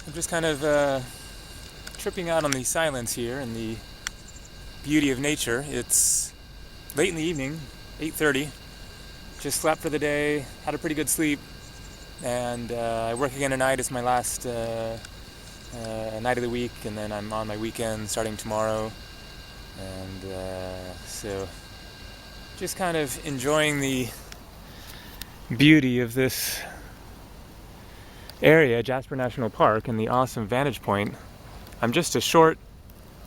I'm just kind of tripping out on the silence here and the beauty of nature. It's late in the evening, 8:30. Just slept for the day, had a pretty good sleep, and I work again tonight. It's my last night of the week, and then I'm on my weekend starting tomorrow. And so just kind of enjoying the beauty of this area, Jasper National Park, and the awesome vantage point. I'm just a short,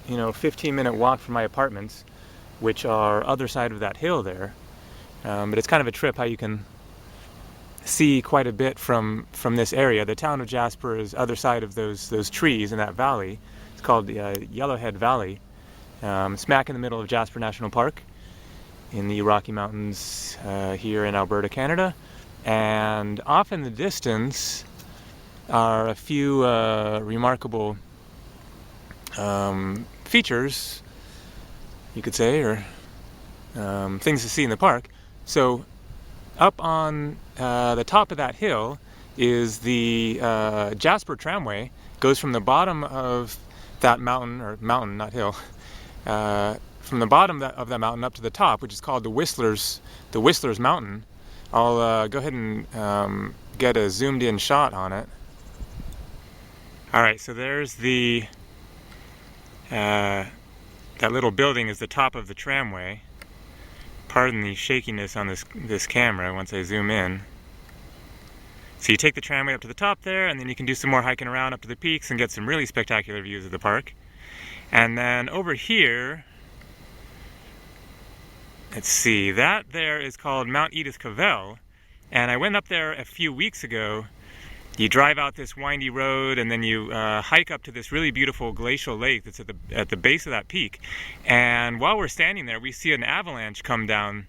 15-minute walk from my apartments, which are other side of that hill there. But it's kind of a trip how you can see quite a bit from this area. The town of Jasper is other side of those trees in that valley. It's called Yellowhead Valley, smack in the middle of Jasper National Park in the Rocky Mountains here in Alberta, Canada. And off in the distance are a few remarkable features, you could say, or things to see in the park. So up on the top of that hill is the Jasper Tramway. Goes from the bottom of that mountain, not hill, from the bottom of that mountain up to the top, which is called the Whistler's Mountain. I'll go ahead and get a zoomed in shot on it. Alright, so there's the that little building is the top of the tramway. Pardon the shakiness on this camera once I zoom in. So you take the tramway up to the top there, and then you can do some more hiking around up to the peaks and get some really spectacular views of the park. And then over here, let's see, that there is called Mount Edith Cavell, and I went up there a few weeks ago. You drive out this windy road, and then you hike up to this really beautiful glacial lake that's at the base of that peak. And while we're standing there, we see an avalanche come down.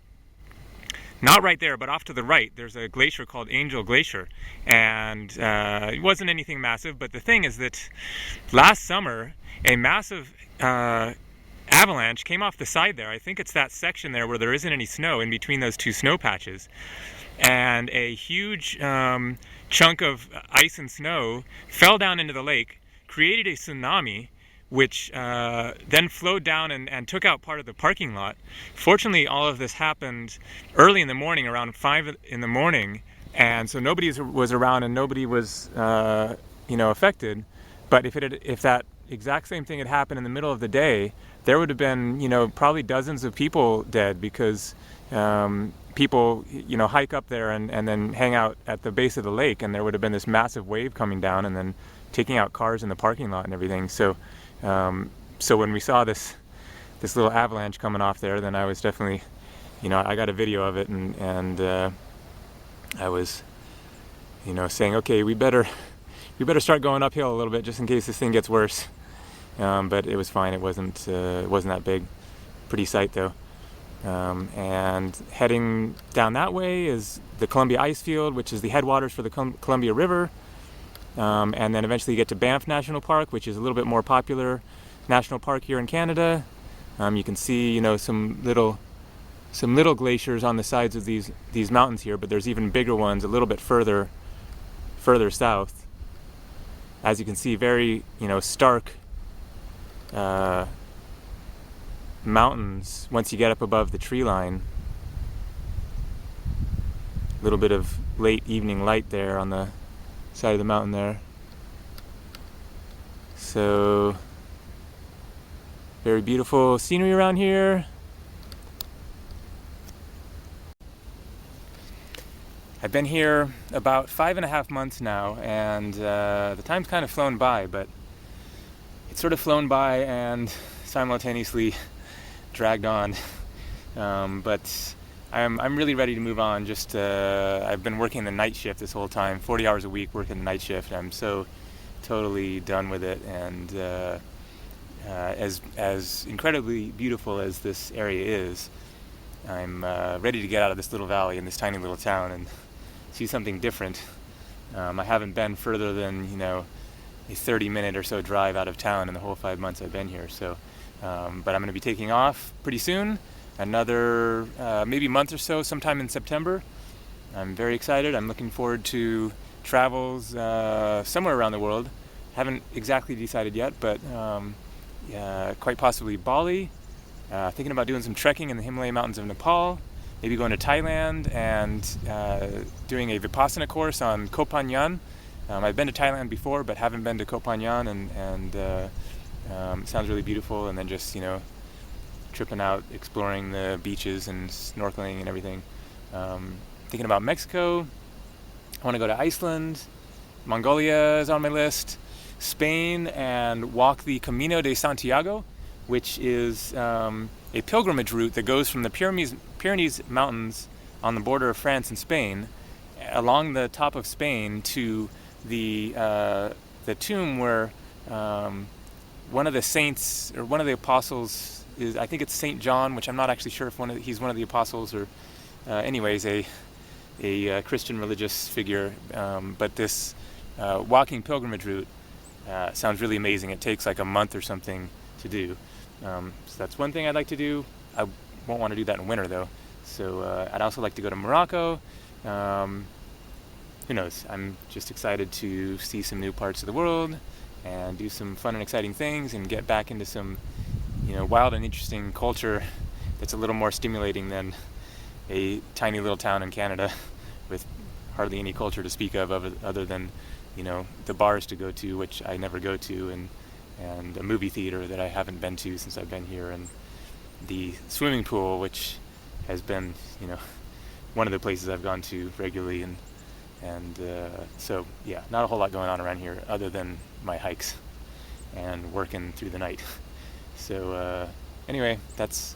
Not right there, but off to the right. There's a glacier called Angel Glacier, and it wasn't anything massive. But the thing is that last summer, a massive avalanche came off the side there. I think it's that section there where there isn't any snow in between those two snow patches, and a huge chunk of ice and snow fell down into the lake, created a tsunami, which then flowed down and took out part of the parking lot. Fortunately, all of this happened early in the morning, around 5 in the morning, and so nobody was around and nobody was affected. But if that exact same thing had happened in the middle of the day, there would have been probably dozens of people dead, because people hike up there and then hang out at the base of the lake, and there would have been this massive wave coming down and then taking out cars in the parking lot and everything. So when we saw this little avalanche coming off there, then I was definitely, I got a video of it, and I was saying, okay, we better start going uphill a little bit just in case this thing gets worse. But it was fine. It wasn't that big. Pretty sight though. And heading down that way is the Columbia Icefield, which is the headwaters for the Columbia River. And then eventually you get to Banff National Park, which is a little bit more popular national park here in Canada. You can see, some little glaciers on the sides of these mountains here, but there's even bigger ones a little bit further south. As you can see, very, stark mountains once you get up above the tree line. A little bit of late evening light there on the side of the mountain there. So very beautiful scenery around here. I've been here about 5.5 months now, and the time's kind of flown by, but it's sort of flown by and simultaneously dragged on. But I'm really ready to move on. Just I've been working the night shift this whole time, 40 hours a week working the night shift. I'm so totally done with it, and as incredibly beautiful as this area is, I'm ready to get out of this little valley in this tiny little town and see something different. I haven't been further than a 30-minute or so drive out of town in the whole 5 months I've been here. So, but I'm going to be taking off pretty soon, another maybe month or so, sometime in September. I'm very excited. I'm looking forward to travels somewhere around the world. Haven't exactly decided yet, but quite possibly Bali. Thinking about doing some trekking in the Himalaya mountains of Nepal. Maybe going to Thailand and doing a Vipassana course on Koh Phangan. I've been to Thailand before, but haven't been to Koh Phangan, and it sounds really beautiful. And then just tripping out, exploring the beaches and snorkeling and everything. Thinking about Mexico. I want to go to Iceland. Mongolia is on my list. Spain, and walk the Camino de Santiago, which is a pilgrimage route that goes from the Pyrenees Mountains on the border of France and Spain, along the top of Spain to the tomb where one of the saints or one of the apostles is, I think it's Saint John, which I'm not actually sure if he's one of the apostles or anyways a Christian religious figure. But this walking pilgrimage route sounds really amazing. It takes like a month or something to do. So that's one thing I'd like to do. I won't want to do that in winter though. So I'd also like to go to Morocco. Who knows? I'm just excited to see some new parts of the world and do some fun and exciting things and get back into some wild and interesting culture that's a little more stimulating than a tiny little town in Canada with hardly any culture to speak of other than the bars to go to, which I never go to, and a movie theater that I haven't been to since I've been here, and the swimming pool, which has been one of the places I've gone to regularly, and so yeah, not a whole lot going on around here other than my hikes and working through the night. So anyway, that's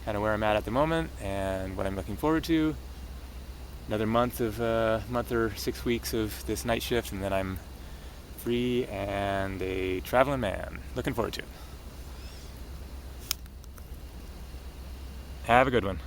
kind of where I'm at the moment and what I'm looking forward to. Another month or 6 weeks of this night shift, and then I'm free and a traveling man. Looking forward to it. Have a good one.